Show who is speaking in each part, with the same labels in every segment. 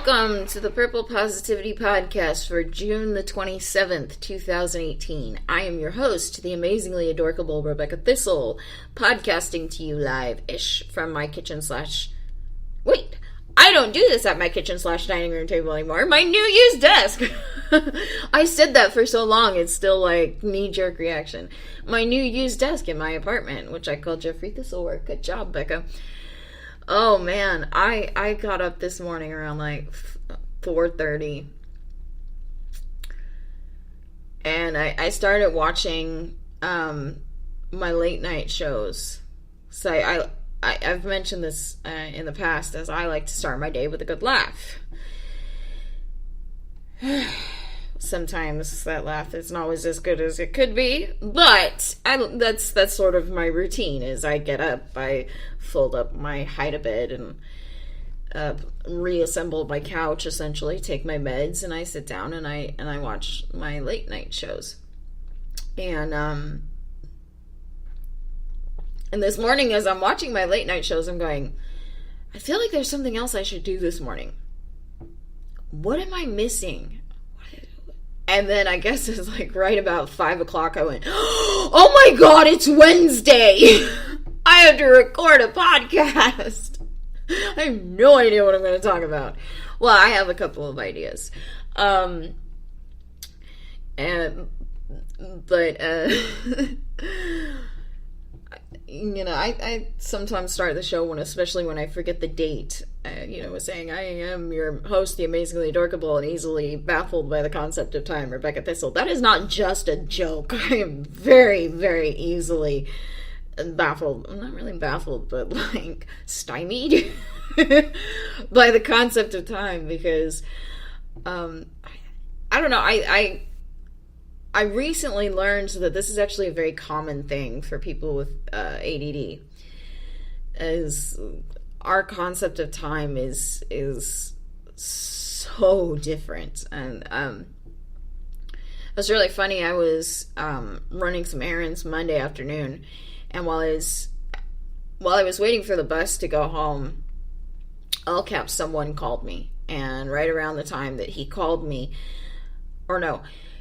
Speaker 1: Welcome to the Purple Positivity Podcast for June the 27th, 2018. I am your host, the amazingly adorable Rebecca Thistle, podcasting to you live-ish from my kitchen / Wait, I don't do this at my kitchen / dining room table anymore. My new used desk. I said that for so long, it's still like knee-jerk reaction. My new used desk in my apartment, which I call Jeffrey Thistlework. Good job, Becca. Oh man, I got up this morning around like 4:30 and I started watching my late night shows. So I've mentioned this in the past, as I like to start my day with a good laugh. Sometimes that laugh isn't always as good as it could be, but that's sort of my routine. Is I get up, I fold up my hide-a-bed and reassemble my couch, essentially take my meds, and I sit down and I watch my late night shows. And this morning, as I'm watching my late night shows, I'm going, I feel like there's something else I should do this morning. What am I missing? And then I guess it was like right about 5 o'clock, I went, oh my god, it's Wednesday! I have to record a podcast! I have no idea what I'm going to talk about. Well, I have a couple of ideas. You know, I sometimes start the show especially when I forget the date. Saying, I am your host, the amazingly adorable and easily baffled by the concept of time, Rebecca Thistle. That is not just a joke. I am very, very easily baffled. I'm not really baffled, but like stymied by the concept of time, because I don't know. I recently learned that this is actually a very common thing for people with ADD. As our concept of time is so different. And it was really funny. I was running some errands Monday afternoon, and while I was waiting for the bus to go home, all caps, someone called me. And right around the time that he called me,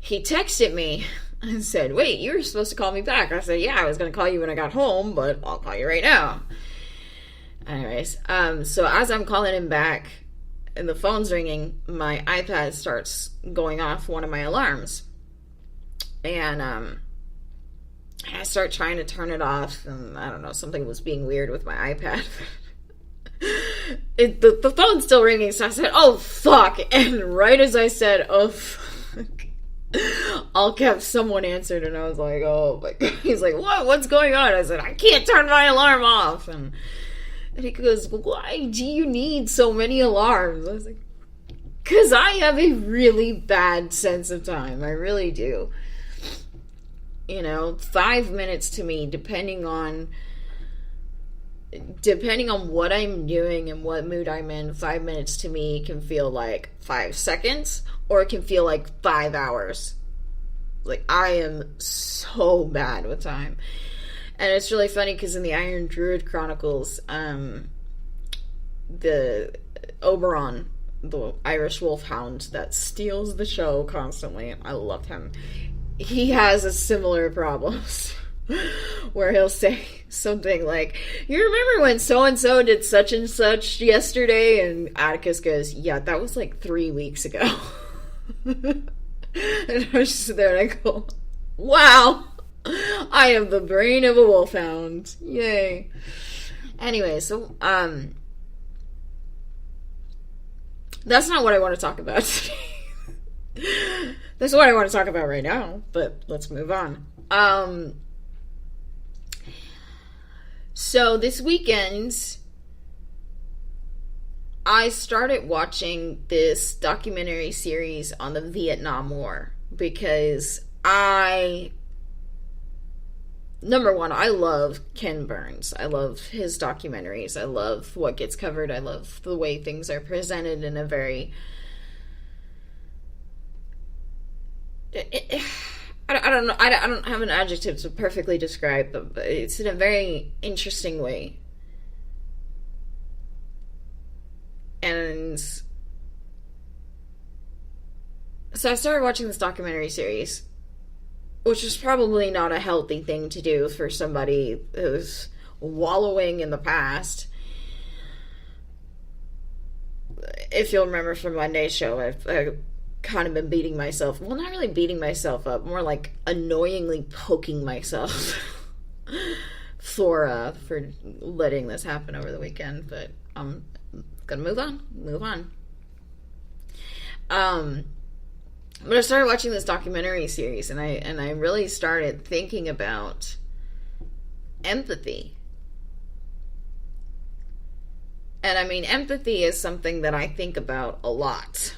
Speaker 1: he texted me and said, wait, you were supposed to call me back. I said, yeah, I was going to call you when I got home, but I'll call you right now. Anyways, so as I'm calling him back and the phone's ringing, my iPad starts going off one of my alarms. And I start trying to turn it off, and I don't know, something was being weird with my iPad. The phone's still ringing, so I said, oh, fuck. And right as I said, oh, fuck, all caps, someone answered, and I was like, oh my god. He's like, what's going on? I said, I can't turn my alarm off. And he goes, why do you need so many alarms? I was like, because I have a really bad sense of time. I really do. 5 minutes to me, depending on what I'm doing and what mood I'm in, 5 minutes to me can feel like 5 seconds, or it can feel like 5 hours. Like, I am so bad with time. And it's really funny because in the Iron Druid Chronicles, the Oberon, the Irish wolfhound that steals the show constantly, I love him. He has a similar problem where he'll say something like, you remember when so-and-so did such and such yesterday? And Atticus goes, yeah, that was like 3 weeks ago. And I was just there and I go, wow, I have the brain of a wolfhound. Yay. Anyway, so, that's not what I want to talk about today. That's what I want to talk about right now, but let's move on. So this weekend, I started watching this documentary series on the Vietnam War because number one, I love Ken Burns. I love his documentaries. I love what gets covered. I love the way things are presented in a very... I don't know. I don't have an adjective to perfectly describe, but it's in a very interesting way. And So I started watching this documentary series, which is probably not a healthy thing to do for somebody who's wallowing in the past. If you'll remember from Monday's show, I've kind of been beating myself, well, not really beating myself up, more like annoyingly poking myself for letting this happen over the weekend. But I'm gonna move on. But I started watching this documentary series, and I really started thinking about empathy. And I mean, empathy is something that I think about a lot.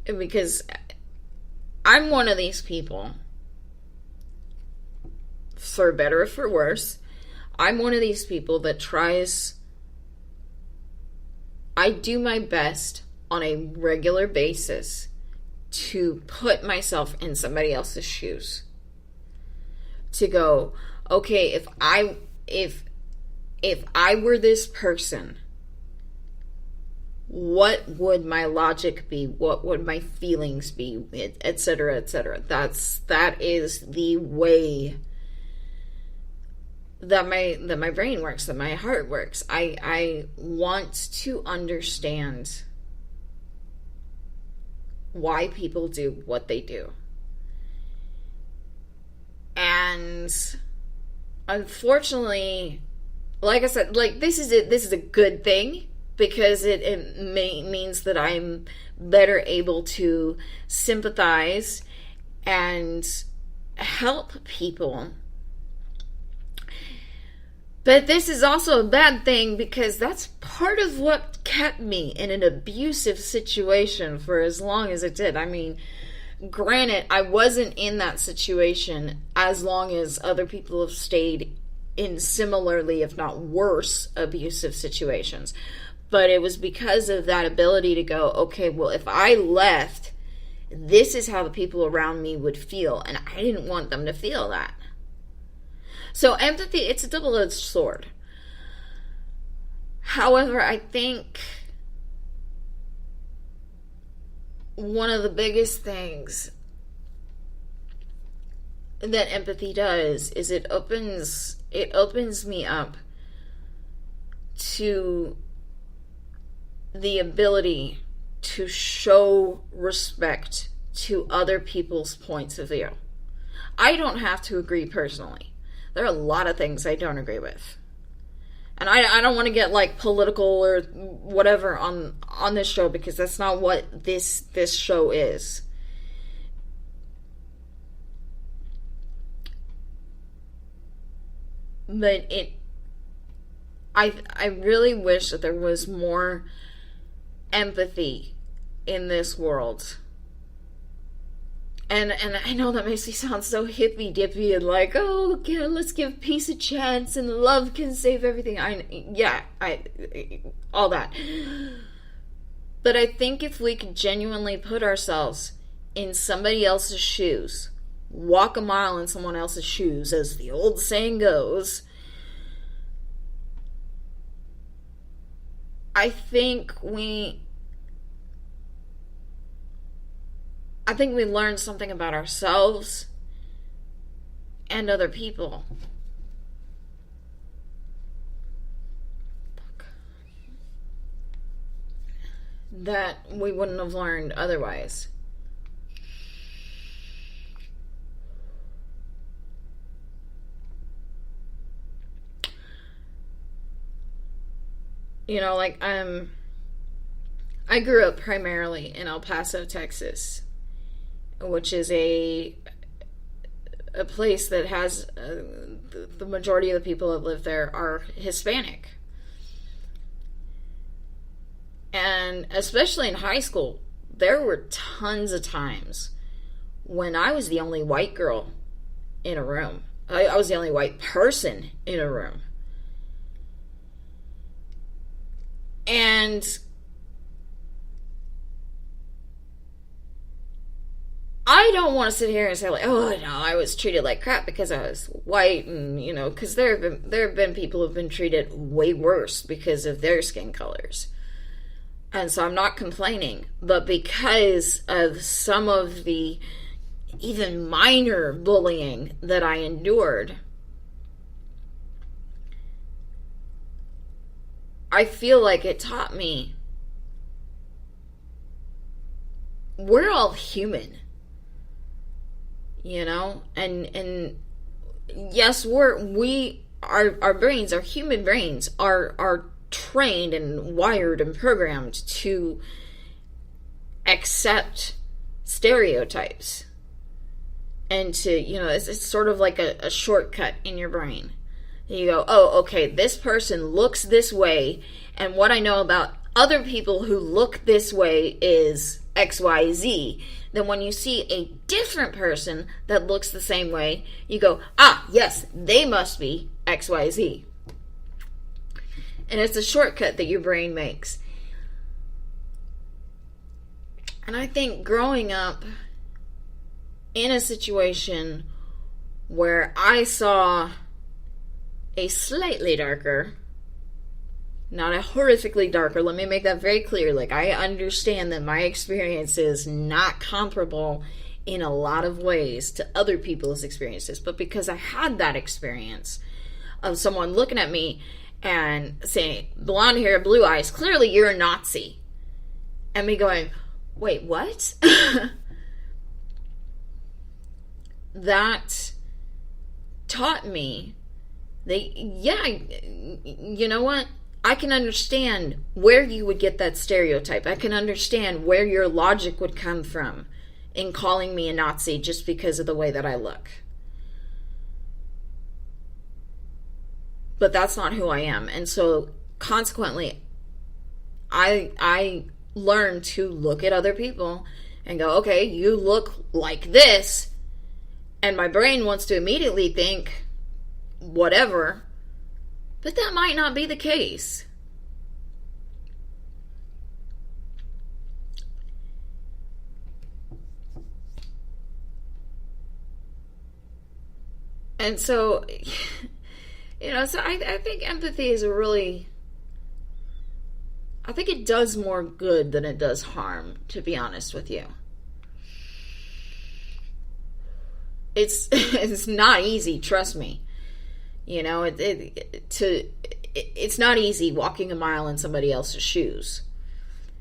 Speaker 1: Because I'm one of these people, for better or for worse, I'm one of these people that I do my best on a regular basis to put myself in somebody else's shoes. To go, okay, if I were this person, what would my logic be? What would my feelings be? Etc., etc. That is the way that my brain works, that my heart works. I want to understand why people do what they do. And unfortunately, like I said, like this is a good thing, because it means that I'm better able to sympathize and help people. But this is also a bad thing, because that's part of what kept me in an abusive situation for as long as it did. I mean, granted, I wasn't in that situation as long as other people have stayed in similarly, if not worse, abusive situations. But it was because of that ability to go, okay, well, if I left, this is how the people around me would feel. And I didn't want them to feel that. So empathy, it's a double-edged sword. However, I think one of the biggest things that empathy does is it opens me up to the ability to show respect to other people's points of view. I don't have to agree personally. There are a lot of things I don't agree with. And I don't want to get like political or whatever on this show, because that's not what this show is. But I really wish that there was more empathy in this world. And I know that makes me sound so hippy-dippy and like, oh, yeah, let's give peace a chance and love can save everything. All that. But I think if we could genuinely put ourselves in somebody else's shoes, walk a mile in someone else's shoes, as the old saying goes, I think we learn something about ourselves and other people. That we wouldn't have learned otherwise. You know, like, I grew up primarily in El Paso, Texas, which is a place that has the majority of the people that live there are Hispanic. And especially in high school, there were tons of times when I was the only white girl in a room. I was the only white person in a room. And I don't want to sit here and say like, oh no, I was treated like crap because I was white, and you know, because there have been people who've been treated way worse because of their skin colors. And so I'm not complaining, but because of some of the even minor bullying that I endured, I feel like it taught me we're all human, you know, and yes, our brains, our human brains are trained and wired and programmed to accept stereotypes and to, you know, it's sort of like a shortcut in your brain. You go, oh, okay, this person looks this way, and what I know about other people who look this way is XYZ. Then when you see a different person that looks the same way, you go, ah, yes, they must be XYZ. And it's a shortcut that your brain makes. And I think growing up in a situation where I saw a slightly darker, not a horrifically darker, let me make that very clear. Like, I understand that my experience is not comparable in a lot of ways to other people's experiences, but because I had that experience of someone looking at me and saying, blonde hair, blue eyes, clearly you're a Nazi. And me going, wait, what? That taught me that, yeah, you know what? I can understand where you would get that stereotype. I can understand where your logic would come from in calling me a Nazi just because of the way that I look. But that's not who I am. And so consequently, I learned to look at other people and go, okay, you look like this. And my brain wants to immediately think whatever, but that might not be the case. And so, you know, so I think empathy is a really, I think it does more good than it does harm, to be honest with you. It's not easy, trust me. You know, it's not easy walking a mile in somebody else's shoes.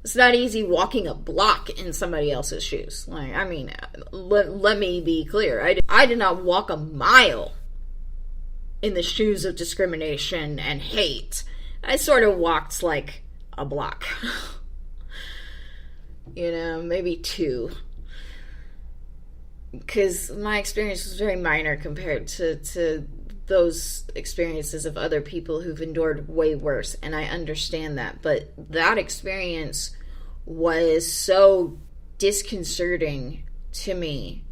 Speaker 1: It's not easy walking a block in somebody else's shoes. Like, I mean, let me be clear. I did not walk a mile in the shoes of discrimination and hate. I sort of walked like a block. You know, maybe two. Because my experience was very minor compared to those experiences of other people who've endured way worse, and I understand that. But that experience was so disconcerting to me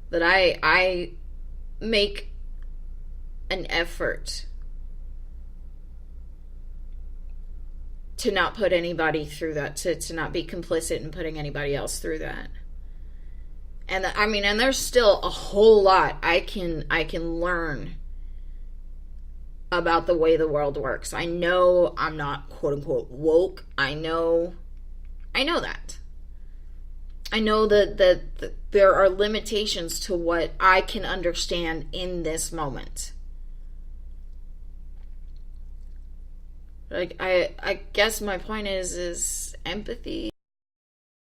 Speaker 1: that I make an effort to not put anybody through that, to not be complicit in putting anybody else through that. And I mean, and there's still a whole lot I can learn about the way the world works. I know I'm not quote unquote woke. I know that. I know that there are limitations to what I can understand in this moment. Like, I guess my point is empathy.